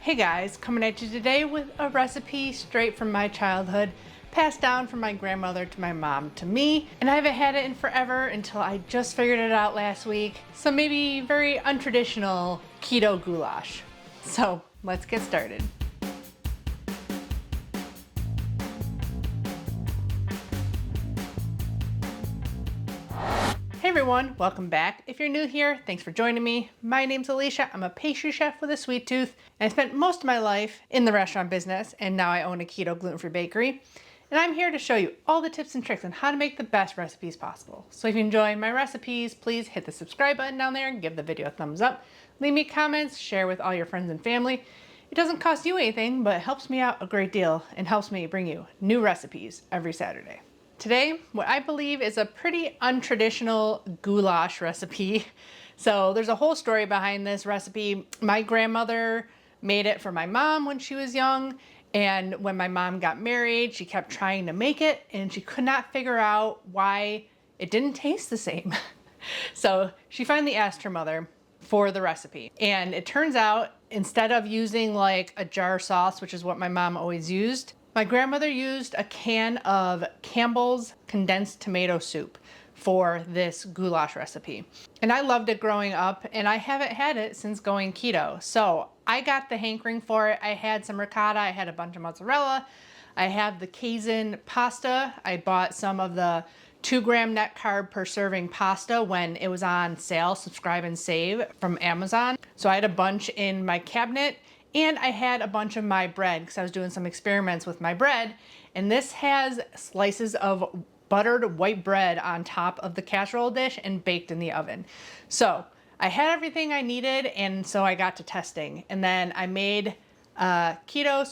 Hey guys, coming at you today with a recipe straight from my childhood, passed down from my grandmother to my mom to me, and I haven't had it in forever until I just figured it out last week. So maybe very untraditional keto goulash. So let's get started. Hey everyone, welcome back. If you're new here, thanks for joining me. My name's Alycia. I'm a pastry chef with a sweet tooth, and I spent most of my life in the restaurant business, and now I own a keto gluten-free bakery. And I'm here to show you all the tips and tricks on how to make the best recipes possible. So if you enjoy my recipes, please hit the subscribe button down there and give the video a thumbs up. Leave me comments, share with all your friends and family. It doesn't cost you anything, but it helps me out a great deal and helps me bring you new recipes every Saturday. Today, what I believe is a pretty untraditional goulash recipe. So there's a whole story behind this recipe. My grandmother made it for my mom when she was young, and when my mom got married, she kept trying to make it and she could not figure out why it didn't taste the same. So she finally asked her mother for the recipe. And it turns out, instead of using like a jar sauce, which is what my mom always used, my grandmother used a can of Campbell's Condensed Tomato Soup for this goulash recipe. And I loved it growing up, and I haven't had it since going keto. So I got the hankering for it. I had some ricotta, I had a bunch of mozzarella, I have the Cajun pasta. I bought some of the 2-gram net carb per serving pasta when it was on sale, subscribe and save, from Amazon. So I had a bunch in my cabinet. And I had a bunch of my bread because I was doing some experiments with my bread. And this has slices of buttered white bread on top of the casserole dish and baked in the oven. So I had everything I needed, and so I got to testing. And then I made a keto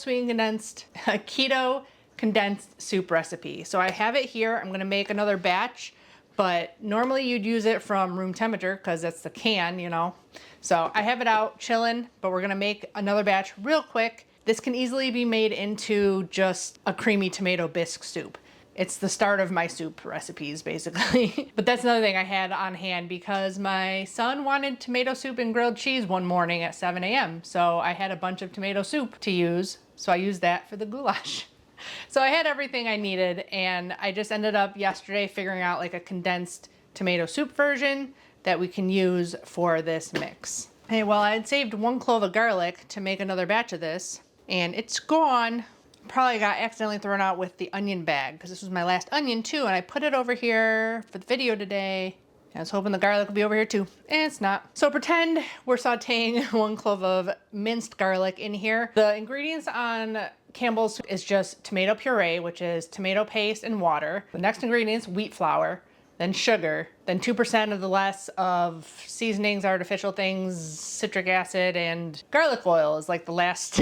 condensed soup recipe. So I have it here. I'm gonna make another batch, but normally you'd use it from room temperature because that's the can, you know. So I have it out chilling, but we're gonna make another batch real quick. This can easily be made into just a creamy tomato bisque soup. It's the start of my soup recipes, basically. But that's another thing I had on hand because my son wanted tomato soup and grilled cheese one morning at 7 a.m. So I had a bunch of tomato soup to use. So I used that for the goulash. So I had everything I needed, and I just ended up yesterday figuring out like a condensed tomato soup version that we can use for this mix. Hey, well, I had saved 1 clove of garlic to make another batch of this, and it's gone. Probably got accidentally thrown out with the onion bag because this was my last onion too, and I put it over here for the video today. I was hoping the garlic would be over here too, and it's not. So pretend we're sauteing 1 clove of minced garlic in here. The ingredients on Campbell's is just tomato puree, which is tomato paste and water. The next ingredients, wheat flour, then sugar, then 2% of the less of seasonings, artificial things, citric acid, and garlic oil is like the last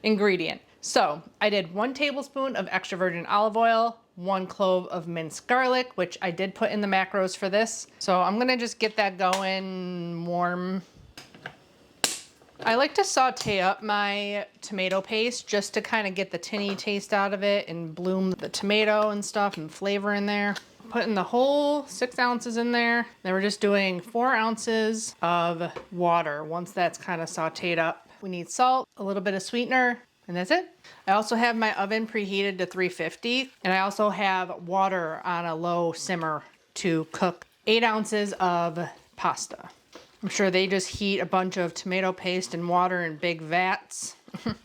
ingredient. So I did 1 tablespoon of extra virgin olive oil, 1 clove of minced garlic, which I did put in the macros for this. So I'm gonna just get that going warm. I like to saute up my tomato paste just to kind of get the tinny taste out of it and bloom the tomato and stuff and flavor in there. Putting the whole 6 ounces in there. Then we're just doing 4 ounces of water once that's kind of sauteed up. We need salt, a little bit of sweetener, and that's it. I also have my oven preheated to 350, and I also have water on a low simmer to cook 8 ounces of pasta. I'm sure they just heat a bunch of tomato paste and water in big vats. And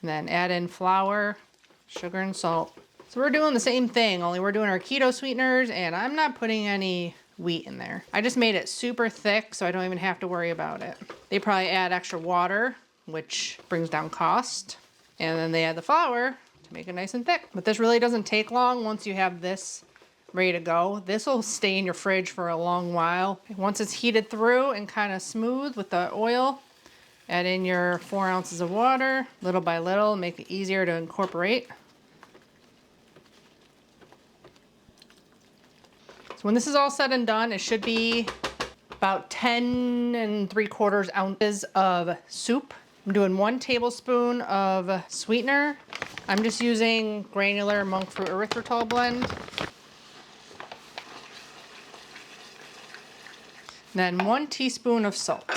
then add in flour, sugar, and salt. So we're doing the same thing, only we're doing our keto sweeteners, and I'm not putting any wheat in there. I just made it super thick so I don't even have to worry about it. They probably add extra water, which brings down cost. And then they add the flour to make it nice and thick. But this really doesn't take long once you have this ready to go. This will stay in your fridge for a long while. Once it's heated through and kind of smooth with the oil, add in your 4 ounces of water, little by little, make it easier to incorporate. So when this is all said and done, it should be about 10 3/4 ounces of soup. I'm doing 1 tablespoon of sweetener. I'm just using Granular Monkfruit Erythitol blend. Then 1 teaspoon of salt.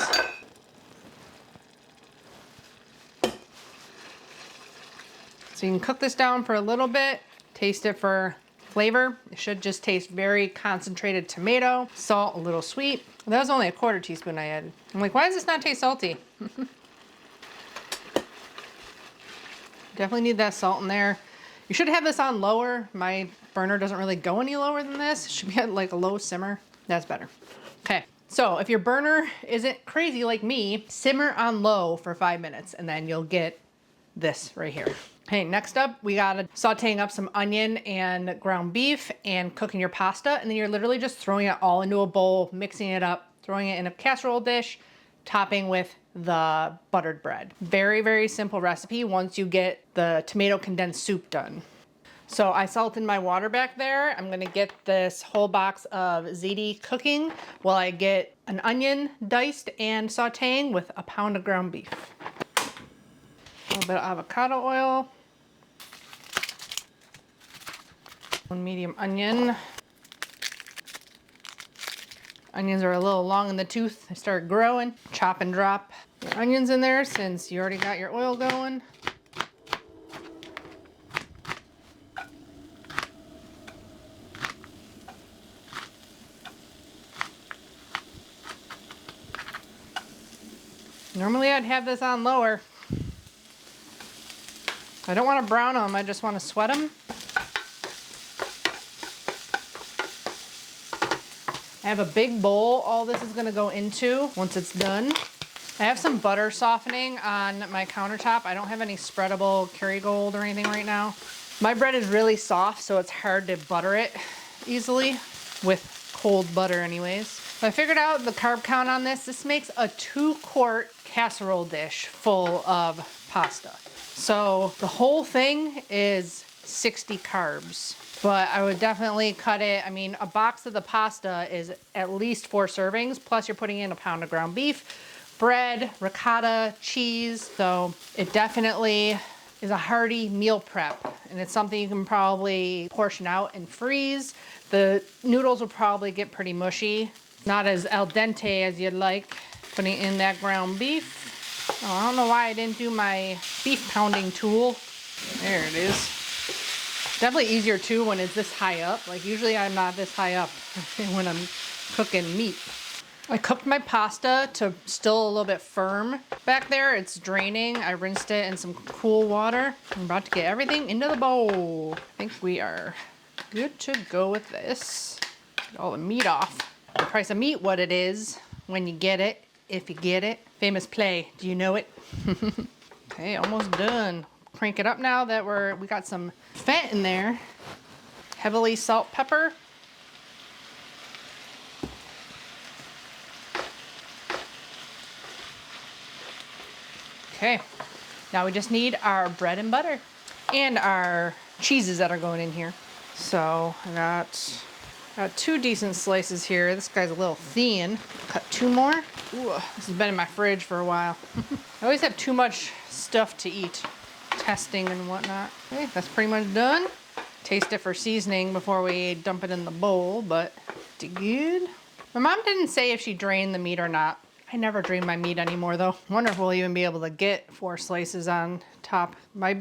So you can cook this down for a little bit, taste it for flavor. It should just taste very concentrated tomato, salt, a little sweet. That was only a 1/4 teaspoon I added. I'm like, why does this not taste salty? Definitely need that salt in there. You should have this on lower. My burner doesn't really go any lower than this. It should be at like a low simmer. That's better. Okay, so if your burner isn't crazy like me, simmer on low for 5 minutes and then you'll get this right here. Okay, next up, we got sauteing up some onion and ground beef and cooking your pasta. And then you're literally just throwing it all into a bowl, mixing it up, throwing it in a casserole dish, topping with the buttered bread. Very, very simple recipe once you get the tomato condensed soup done. So I salted my water back there. I'm gonna get this whole box of ziti cooking while I get an onion diced and sauteing with a pound of ground beef. A little bit of avocado oil. 1 medium onion. Onions are a little long in the tooth. They start growing. Chop and drop your onions in there since you already got your oil going. Normally I'd have this on lower. I don't want to brown them, I just want to sweat them. I have a big bowl all this is going to go into once it's done. I have some butter softening on my countertop. I don't have any spreadable Kerrygold or anything right now. My bread is really soft, so it's hard to butter it easily with cold butter anyways. So I figured out the carb count on this. This makes a 2-quart casserole dish full of pasta. So the whole thing is 60 carbs. But I would definitely cut it. I mean, a box of the pasta is at least 4 servings, plus you're putting in a pound of ground beef, bread, ricotta, cheese. So it definitely is a hearty meal prep. And it's something you can probably portion out and freeze. The noodles will probably get pretty mushy. Not as al dente as you'd like. Putting in that ground beef. Oh, I don't know why I didn't do my beef pounding tool. There it is. Definitely easier too when it's this high up. Like usually I'm not this high up when I'm cooking meat. I cooked my pasta to still a little bit firm back there. It's draining. I rinsed it in some cool water. I'm about to get everything into the bowl. I think we are good to go with this. Get all the meat off. The price of meat, what it is when you get it, if you get it. Famous play, do you know it? Okay, almost done. Crank it up now that we got some fat in there. Heavily salt, pepper. Okay, now we just need our bread and butter and our cheeses that are going in here. So I got 2 decent slices here. This guy's a little thin. Cut 2 more. Ooh, this has been in my fridge for a while. I always have too much stuff to eat. Testing and whatnot. Okay, that's pretty much done. Taste it for seasoning before we dump it in the bowl, but pretty good. My mom didn't say if she drained the meat or not. I never drain my meat anymore though. Wonder if we'll even be able to get 4 slices on top. My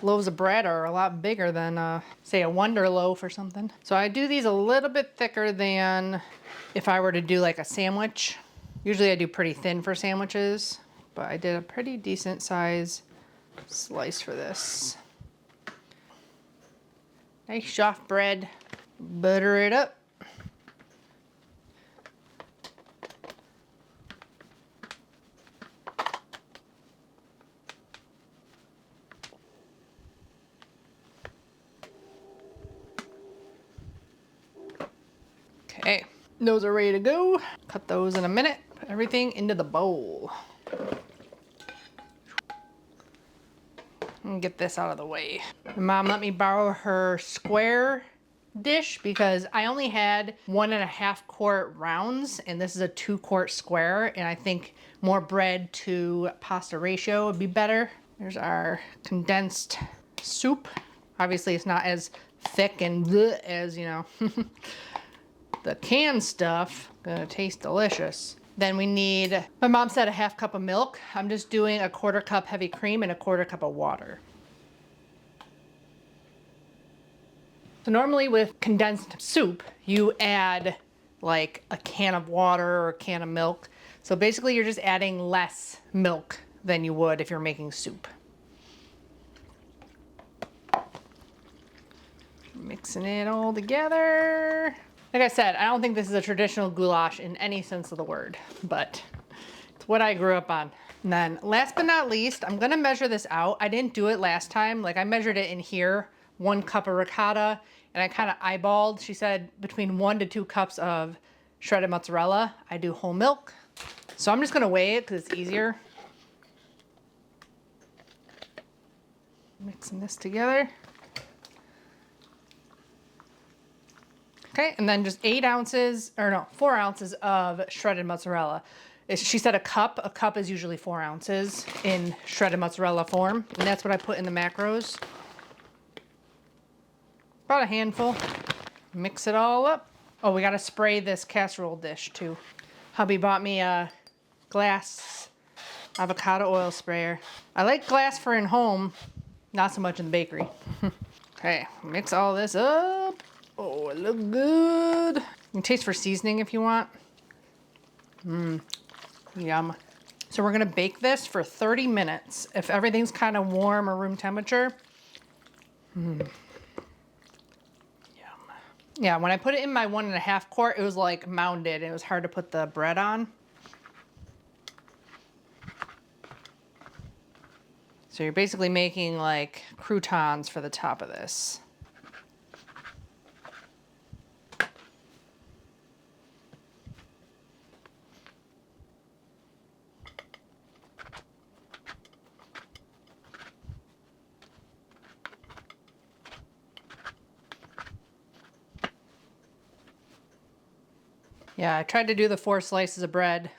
loaves of bread are a lot bigger than say a Wonder loaf or something. So I do these a little bit thicker than if I were to do like a sandwich. Usually I do pretty thin for sandwiches, but I did a pretty decent size slice for this. Nice soft bread. Butter it up. Okay, those are ready to go. Cut those in a minute. Put everything into the bowl. And get this out of the way. My mom let me borrow her square dish because I only had 1.5 quart rounds and this is a 2-quart square, and I think more bread to pasta ratio would be better. There's our condensed soup. Obviously it's not as thick and bleh as, you know, the canned stuff. Gonna taste delicious. Then we need, my mom said, a 1/2 cup of milk. I'm just doing a 1/4 cup heavy cream and a 1/4 cup of water. So normally with condensed soup, you add like a can of water or a can of milk. So basically you're just adding less milk than you would if you're making soup. Mixing it all together. Like I said, I don't think this is a traditional goulash in any sense of the word, but it's what I grew up on. And then last but not least, I'm gonna measure this out. I didn't do it last time. Like I measured it in here, 1 cup of ricotta, and I kind of eyeballed. She said between 1 to 2 cups of shredded mozzarella. I do whole milk. So I'm just gonna weigh it because it's easier. Mixing this together. Okay, and then just 4 ounces of shredded mozzarella. She said a cup. A cup is usually 4 ounces in shredded mozzarella form, and that's what I put in the macros. About a handful. Mix it all up. Oh, we gotta spray this casserole dish too. Hubby bought me a glass avocado oil sprayer. I like glass for in home, not so much in the bakery. Okay, mix all this up. Oh, it looks good. You can taste for seasoning if you want. Yum. So we're gonna bake this for 30 minutes. If everything's kind of warm or room temperature. Yum. Yeah, when I put it in my 1.5 quart, it was like mounded. It was hard to put the bread on. So you're basically making like croutons for the top of this. Yeah, I tried to do the 4 slices of bread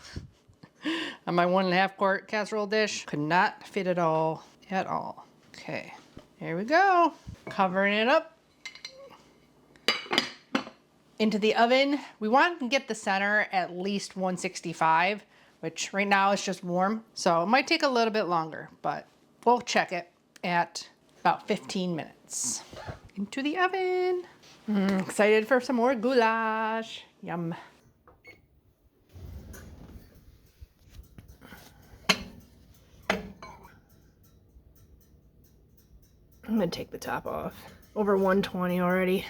on my 1.5 quart casserole dish. Could not fit it all at all. Okay, here we go. Covering it up. Into the oven. We want to get the center at least 165, which right now is just warm. So it might take a little bit longer, but we'll check it at about 15 minutes. Into the oven. Excited for some more goulash. Yum. I'm gonna take the top off. Over 120 already.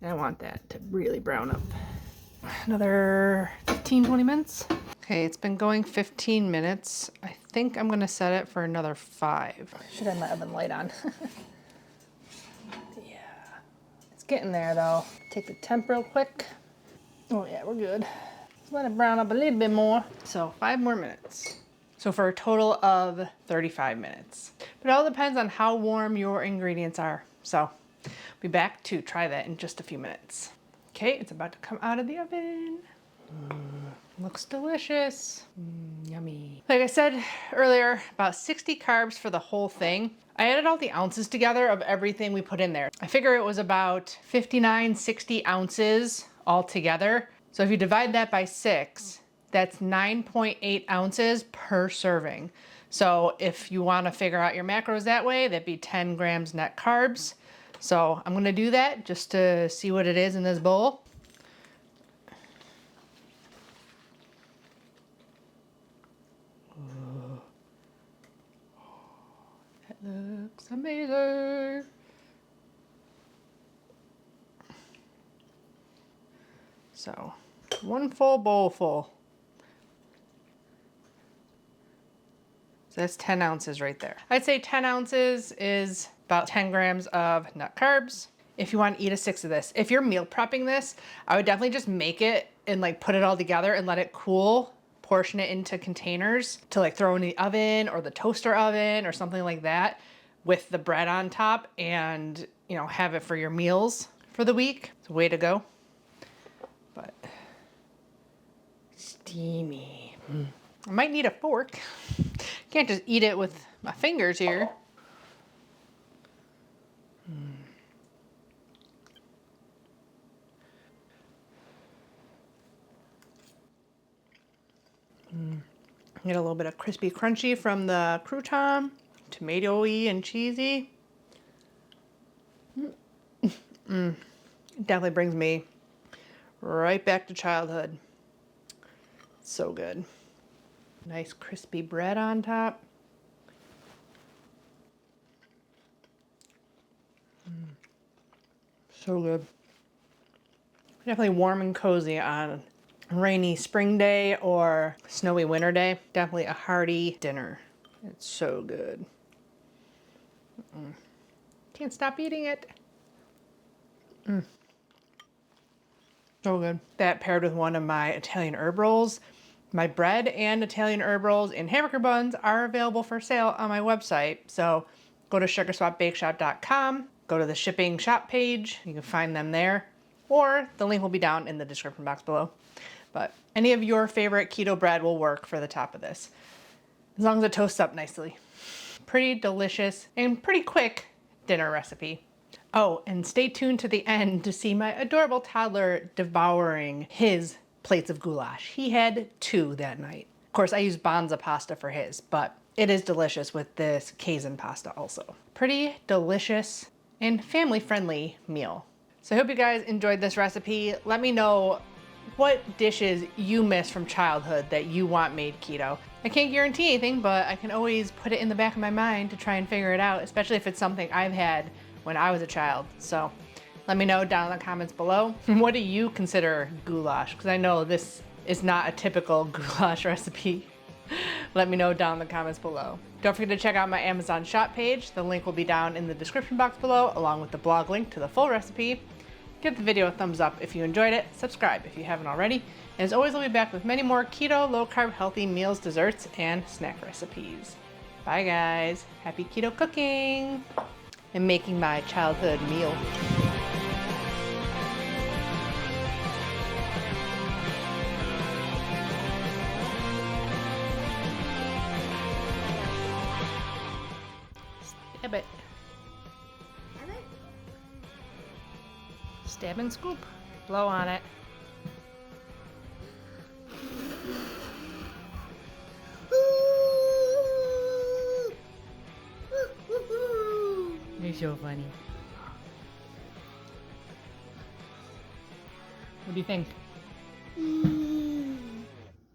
And I want that to really brown up. Another 15-20 minutes. Okay, it's been going 15 minutes. I think I'm gonna set it for another 5. Should have my oven light on. Yeah, it's getting there though. Take the temp real quick. Oh yeah, we're good. Let's let it brown up a little bit more. So 5 more minutes. So for a total of 35 minutes. But it all depends on how warm your ingredients are. So I'll be back to try that in just a few minutes. Okay, it's about to come out of the oven. Looks delicious. Yummy. Like I said earlier, about 60 carbs for the whole thing. I added all the ounces together of everything we put in there. I figure it was about 59, 60 ounces all together. So if you divide that by 6, that's 9.8 ounces per serving. So if you want to figure out your macros that way, that'd be 10 grams net carbs. So I'm gonna do that just to see what it is in this bowl. That looks amazing. So 1 full bowl full. So that's 10 ounces right there. I'd say 10 ounces is about 10 grams of nut carbs. If you want to eat a 6 of this. If you're meal prepping this, I would definitely just make it and like put it all together and let it cool, portion it into containers to like throw in the oven or the toaster oven or something like that with the bread on top and, you know, have it for your meals for the week. It's a way to go. But steamy. I might need a fork. Can't just eat it with my fingers here. Get a little bit of crispy crunchy from the crouton, tomatoey and cheesy. It definitely brings me right back to childhood. So good. Nice crispy bread on top. So good. Definitely warm and cozy on a rainy spring day or snowy winter day. Definitely a hearty dinner. It's so good. Can't stop eating it. So good. That paired with one of my Italian herb rolls. My bread and Italian herb rolls and hamburger buns are available for sale on my website. So go to sugarswappbakeshop.com, go to the shipping shop page. You can find them there, or the link will be down in the description box below. But any of your favorite keto bread will work for the top of this, as long as it toasts up nicely. Pretty delicious and pretty quick dinner recipe. Oh, and stay tuned to the end to see my adorable toddler devouring his plates of goulash. He had 2 that night. Of course, I used Banza pasta for his, but it is delicious with this Kaizen pasta also. Pretty delicious and family-friendly meal. So I hope you guys enjoyed this recipe. Let me know what dishes you miss from childhood that you want made keto. I can't guarantee anything, but I can always put it in the back of my mind to try and figure it out, especially if it's something I've had when I was a child. So let me know down in the comments below. What do you consider goulash? Because I know this is not a typical goulash recipe. Let me know down in the comments below. Don't forget to check out my Amazon shop page. The link will be down in the description box below, along with the blog link to the full recipe. Give the video a thumbs up if you enjoyed it. Subscribe if you haven't already. And as always, I'll be back with many more keto, low-carb, healthy meals, desserts, and snack recipes. Bye guys. Happy keto cooking and making my childhood meal. Stab it. Stab and scoop. Blow on it. You're so funny. What do you think?